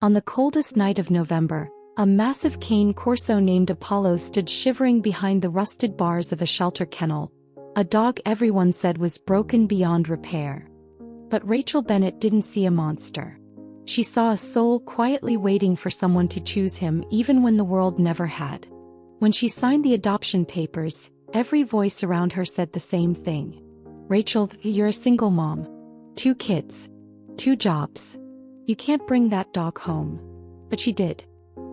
On the coldest night of November, a massive cane corso named Apollo stood shivering behind the rusted bars of a shelter kennel, a dog everyone said was broken beyond repair. But Rachel Bennett didn't see a monster. She saw a soul quietly waiting for someone to choose him even when the world never had. When she signed the adoption papers, every voice around her said the same thing. Rachel, you're a single mom. 2 kids. 2 jobs. You can't bring that dog home. But she did.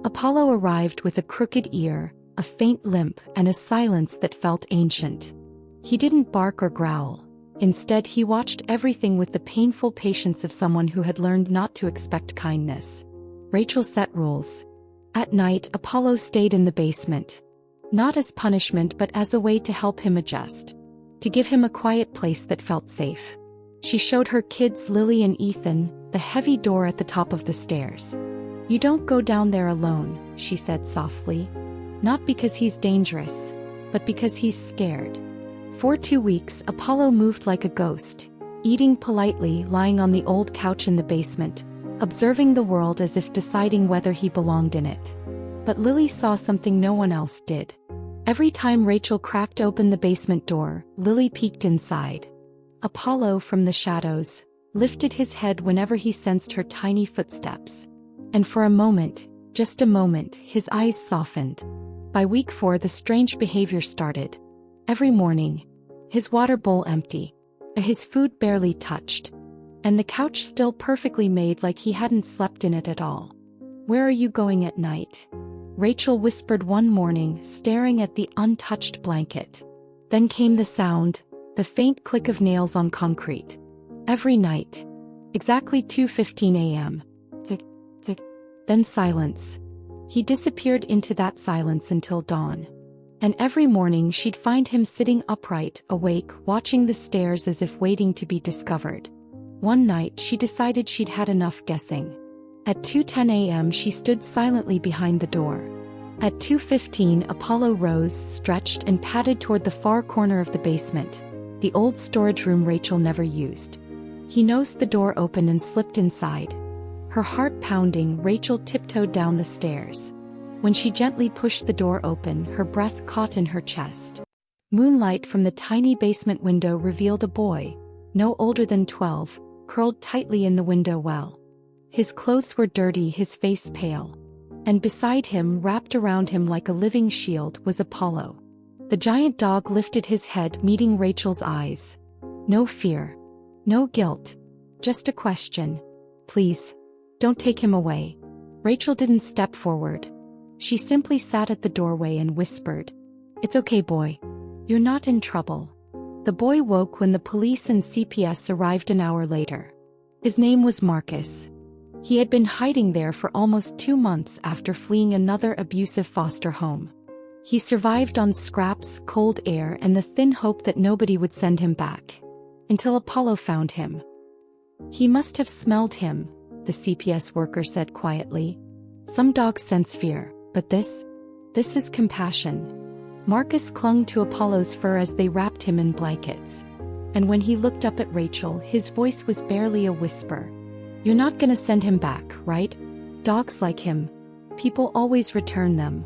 Apollo arrived with a crooked ear, a faint limp, and a silence that felt ancient. He didn't bark or growl. Instead, he watched everything with the painful patience of someone who had learned not to expect kindness. Rachel set rules. At night, Apollo stayed in the basement. Not as punishment but as a way to help him adjust. To give him a quiet place that felt safe. She showed her kids Lily and Ethan the heavy door at the top of the stairs. You don't go down there alone, she said softly. Not because he's dangerous, but because he's scared. For 2 weeks, Apollo moved like a ghost, eating politely, lying on the old couch in the basement, observing the world as if deciding whether he belonged in it. But Lily saw something no one else did. Every time Rachel cracked open the basement door, Lily peeked inside. Apollo, from the shadows, lifted his head whenever he sensed her tiny footsteps. And for a moment, just a moment, his eyes softened. By week 4, the strange behavior started. Every morning, his water bowl empty, his food barely touched, and the couch still perfectly made like he hadn't slept in it at all. Where are you going at night? Rachel whispered one morning, staring at the untouched blanket. Then came the sound, the faint click of nails on concrete. Every night. Exactly 2:15 a.m. Then silence. He disappeared into that silence until dawn. And every morning she'd find him sitting upright, awake, watching the stairs as if waiting to be discovered. One night she decided she'd had enough guessing. At 2:10 a.m. she stood silently behind the door. At 2:15 Apollo rose, stretched, and padded toward the far corner of the basement, the old storage room Rachel never used. He nosed the door open and slipped inside. Her heart pounding, Rachel tiptoed down the stairs. When she gently pushed the door open, her breath caught in her chest. Moonlight from the tiny basement window revealed a boy, no older than 12, curled tightly in the window well. His clothes were dirty, his face pale. And beside him, wrapped around him like a living shield, was Apollo. The giant dog lifted his head, meeting Rachel's eyes. No fear. No guilt. Just a question. Please, don't take him away. Rachel didn't step forward. She simply sat at the doorway and whispered, "It's okay, boy. You're not in trouble." The boy woke when the police and CPS arrived an hour later. His name was Marcus. He had been hiding there for almost 2 months after fleeing another abusive foster home. He survived on scraps, cold air, and the thin hope that nobody would send him back. Until Apollo found him. "He must have smelled him," the CPS worker said quietly. "Some dogs sense fear, but this is compassion." Marcus clung to Apollo's fur as they wrapped him in blankets. And when he looked up at Rachel, his voice was barely a whisper. "You're not gonna send him back, right? Dogs like him. People always return them."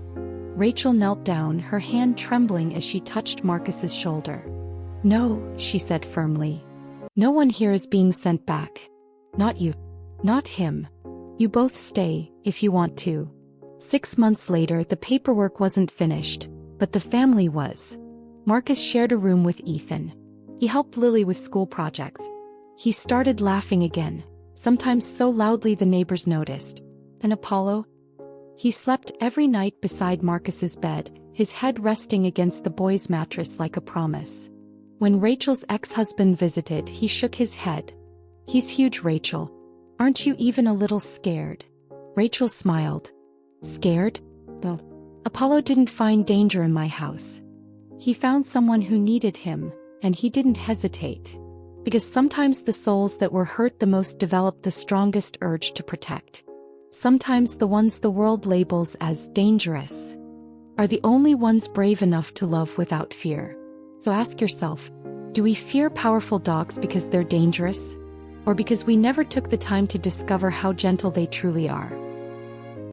Rachel knelt down, her hand trembling as she touched Marcus's shoulder. "No," she said firmly. "No one here is being sent back. Not you. Not him. You both stay, if you want to." 6 months later, the paperwork wasn't finished, but the family was. Marcus shared a room with Ethan. He helped Lily with school projects. He started laughing again, sometimes so loudly the neighbors noticed. And Apollo? He slept every night beside Marcus's bed, his head resting against the boy's mattress like a promise. When Rachel's ex-husband visited, he shook his head. "He's huge, Rachel. Aren't you even a little scared?" Rachel smiled. "Scared? No. Apollo didn't find danger in my house. He found someone who needed him, and he didn't hesitate. Because sometimes the souls that were hurt the most develop the strongest urge to protect. Sometimes the ones the world labels as dangerous are the only ones brave enough to love without fear. So ask yourself, do we fear powerful dogs because they're dangerous? Or because we never took the time to discover how gentle they truly are?